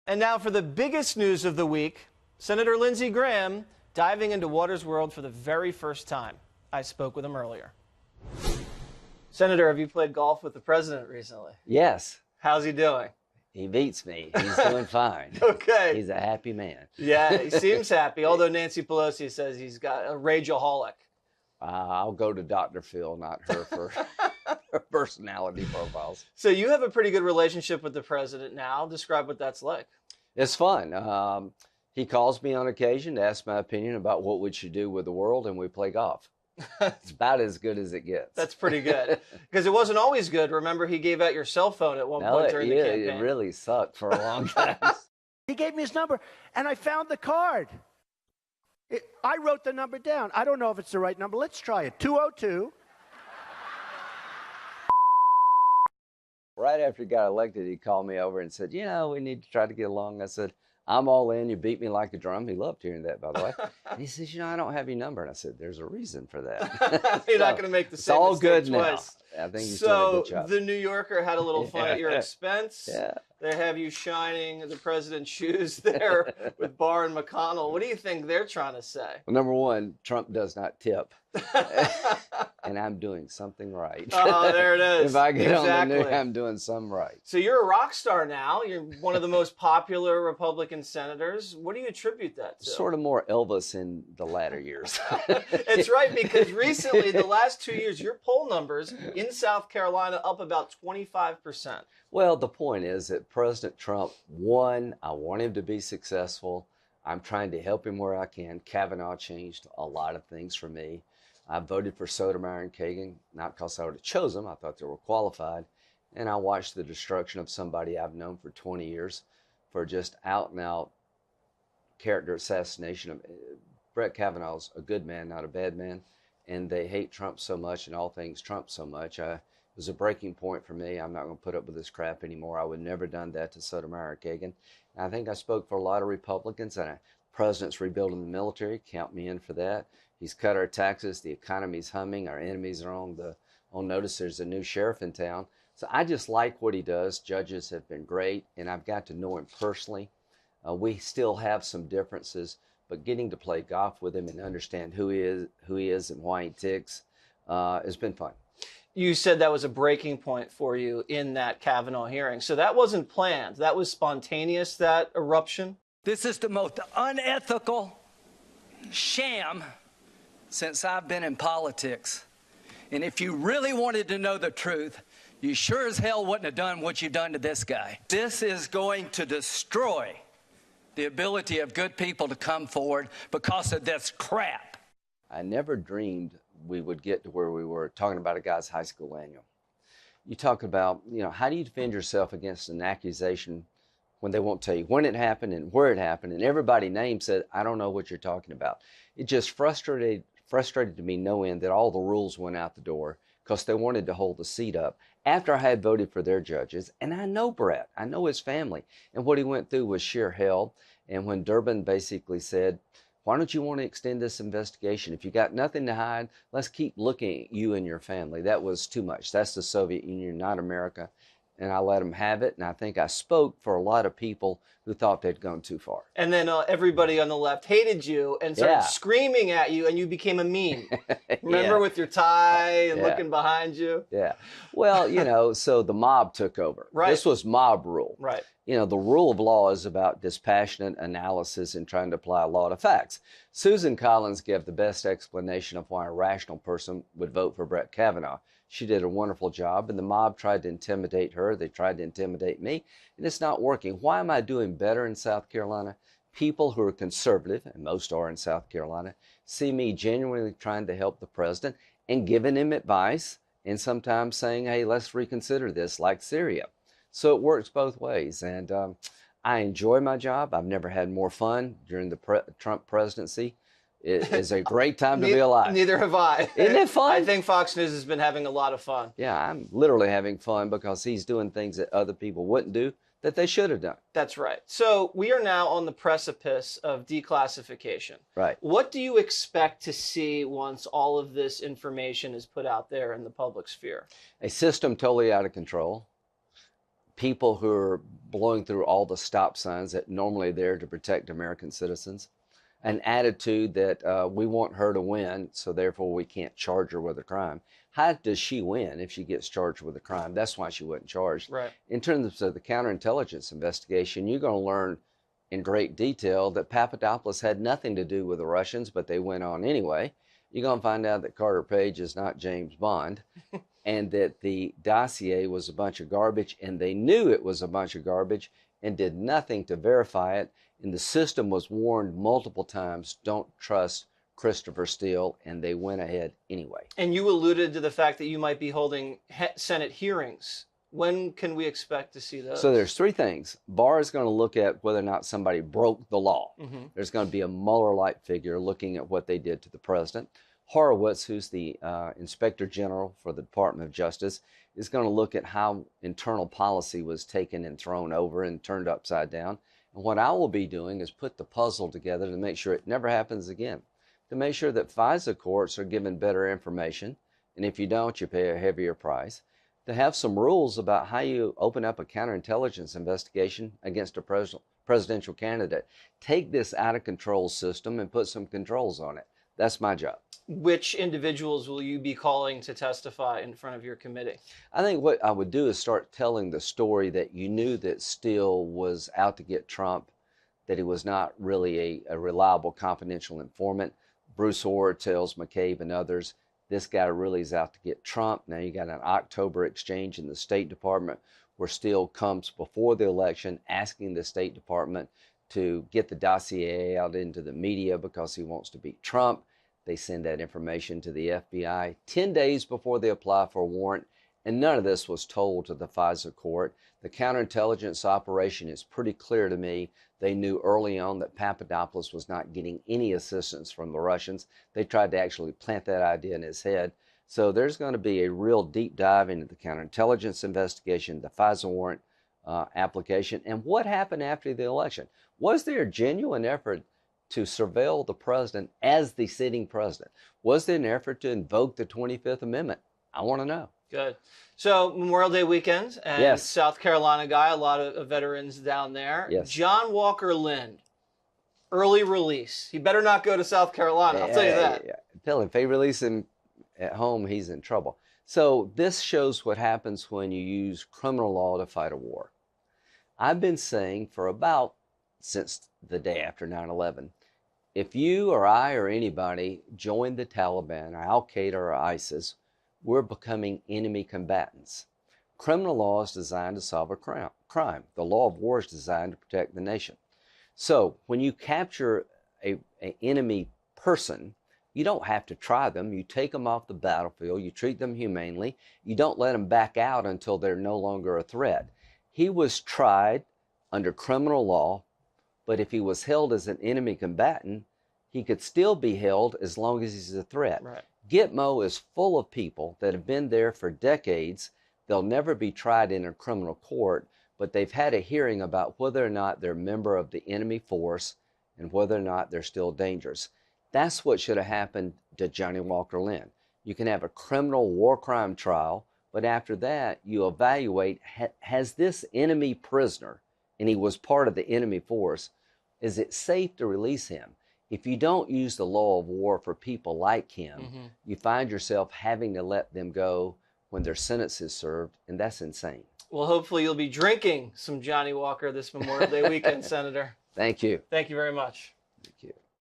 And now for the biggest news of the week, Senator Lindsey Graham diving into water's world for the very first time. I spoke with him earlier. Senator, have you played golf with the president recently? Yes. How's he doing? He beats me. He's doing fine. Okay. He's a happy man. Yeah, he seems happy, although Nancy Pelosi says he's got a rageaholic. I'll go to Dr. Phil, not her, for her personality profiles. So you have a pretty good relationship with the president now. Describe what that's like. It's fun. He calls me on occasion to ask my opinion about what we should do with the world, and we play golf. It's about as good as it gets. That's pretty good. Because it wasn't always good. Remember, he gave out your cell phone at one point during the campaign. It really sucked for a long time. He gave me his number, and I found the card. I wrote the number down. I don't know if it's the right number. Let's try it. 202. Right after he got elected, he called me over and said, we need to try to get along. I said, I'm all in. You beat me like a drum. He loved hearing that, by the way. And he says, I don't have your number. And I said, there's a reason for that. You're not going to make the same all mistake good twice. Now. I think he's doing a good job. The New Yorker had a little fun at your expense. Yeah. They have you shining the president's shoes there with Barr and McConnell. What do you think they're trying to say? Well, number one, Trump does not tip. And I'm doing something right. Oh, there it is. If I get on the news, I'm doing something right. So you're a rock star now. You're one of the most popular Republican senators. What do you attribute that to? Sort of more Elvis in the latter years. It's right, because recently, the last 2 years, your poll numbers in South Carolina up about 25%. Well, the point is that President Trump won. I want him to be successful. I'm trying to help him where I can. Kavanaugh changed a lot of things for me. I voted for Sotomayor and Kagan, not because I would have chosen them. I thought they were qualified. And I watched the destruction of somebody I've known for 20 years for just out-and-out character assassination. Brett Kavanaugh's a good man, not a bad man. And they hate Trump so much and all things Trump so much. It was a breaking point for me. I'm not going to put up with this crap anymore. I would never done that to Sotomayor or Kagan. And I think I spoke for a lot of Republicans. And the president's rebuilding the military. Count me in for that. He's cut our taxes. The economy's humming. Our enemies are on notice. There's a new sheriff in town. So I just like what he does. Judges have been great, and I've got to know him personally. We still have some differences, but getting to play golf with him and understand who he is and why he ticks has been fun. You said that was a breaking point for you in that Kavanaugh hearing. So that wasn't planned. That was spontaneous, that eruption? This is the most unethical sham since I've been in politics. And if you really wanted to know the truth, you sure as hell wouldn't have done what you've done to this guy. This is going to destroy the ability of good people to come forward because of this crap. I never dreamed we would get to where we were talking about a guy's high school annual. You talk about, how do you defend yourself against an accusation when they won't tell you when it happened and where it happened, and everybody named said, I don't know what you're talking about. It just frustrated me no end that all the rules went out the door because they wanted to hold the seat up. After I had voted for their judges, and I know Brett, I know his family, and what he went through was sheer hell. And when Durbin basically said, why don't you want to extend this investigation? If you got nothing to hide, let's keep looking at you and your family. That was too much. That's the Soviet Union, not America. And I let him have it, and I think I spoke for a lot of people who thought they'd gone too far. And then everybody on the left hated you and started screaming at you, and you became a meme. Remember, with your tie and looking behind you? Yeah. Well, so the mob took over. Right. This was mob rule. Right. The rule of law is about dispassionate analysis and trying to apply law to facts. Susan Collins gave the best explanation of why a rational person would vote for Brett Kavanaugh. She did a wonderful job, and the mob tried to intimidate her. They tried to intimidate me, and it's not working. Why am I doing better in South Carolina? People who are conservative, and most are in South Carolina, see me genuinely trying to help the president and giving him advice, and sometimes saying, hey, let's reconsider this, like Syria. So it works both ways, and I enjoy my job. I've never had more fun during the Trump presidency. It is a great time to be alive. Neither have I. Isn't it fun? I think Fox News has been having a lot of fun. Yeah, I'm literally having fun because he's doing things that other people wouldn't do that they should have done. That's right. So we are now on the precipice of declassification. Right. What do you expect to see once all of this information is put out there in the public sphere? A system totally out of control. people who are blowing through all the stop signs that normally are there to protect American citizens, an attitude that we want her to win, so therefore we can't charge her with a crime. How does she win if she gets charged with a crime? That's why she wasn't charged. Right. In terms of the counterintelligence investigation, you're going to learn in great detail that Papadopoulos had nothing to do with the Russians, but they went on anyway. You're going to find out that Carter Page is not James Bond, and that the dossier was a bunch of garbage, and they knew it was a bunch of garbage and did nothing to verify it. And the system was warned multiple times, don't trust Christopher Steele, and they went ahead anyway. And you alluded to the fact that you might be holding Senate hearings. When can we expect to see those? So there's three things. Barr is going to look at whether or not somebody broke the law. There's going to be a Mueller-like figure looking at what they did to the president. Horowitz, who's the Inspector General for the Department of Justice, is going to look at how internal policy was taken and thrown over and turned upside down. And what I will be doing is put the puzzle together to make sure it never happens again, to make sure that FISA courts are given better information, and if you don't, you pay a heavier price, to have some rules about how you open up a counterintelligence investigation against a presidential candidate. Take this out-of-control system and put some controls on it. That's my job. Which individuals will you be calling to testify in front of your committee? I think what I would do is start telling the story that you knew that Steele was out to get Trump, that he was not really a reliable confidential informant. Bruce Orr tells McCabe and others, this guy really is out to get Trump. Now you got an October exchange in the State Department where Steele comes before the election asking the State Department to get the dossier out into the media because he wants to beat Trump. They send that information to the FBI 10 days before they apply for a warrant, and none of this was told to the FISA court. The counterintelligence operation is pretty clear to me. They knew early on that Papadopoulos was not getting any assistance from the Russians. They tried to actually plant that idea in his head. So there's going to be a real deep dive into the counterintelligence investigation, the FISA warrant application, and what happened after the election. Was there a genuine effort to surveil the president as the sitting president? Was there an effort to invoke the 25th Amendment? I want to know. Good. So Memorial Day weekend, and Yes. South Carolina guy, a lot of veterans down there. Yes. John Walker Lindh, early release. He better not go to South Carolina, I'll tell you that. Yeah. Tell him, if they release him at home, he's in trouble. So this shows what happens when you use criminal law to fight a war. I've been saying for about since the day after 9/11, if you or I or anybody join the Taliban or Al-Qaeda or ISIS, we're becoming enemy combatants. Criminal law is designed to solve a crime. The law of war is designed to protect the nation. So when you capture an enemy person, you don't have to try them. You take them off the battlefield. You treat them humanely. You don't let them back out until they're no longer a threat. He was tried under criminal law, but if he was held as an enemy combatant, he could still be held as long as he's a threat. Right. Gitmo is full of people that have been there for decades. They'll never be tried in a criminal court, but they've had a hearing about whether or not they're a member of the enemy force and whether or not they're still dangerous. That's what should have happened to Johnny Walker Lindh. You can have a criminal war crime trial, but after that, you evaluate, has this enemy prisoner, and he was part of the enemy force, is it safe to release him? If you don't use the law of war for people like him, you find yourself having to let them go when their sentence is served, and that's insane. Well, hopefully you'll be drinking some Johnny Walker this Memorial Day weekend, Senator. Thank you. Thank you very much. Thank you.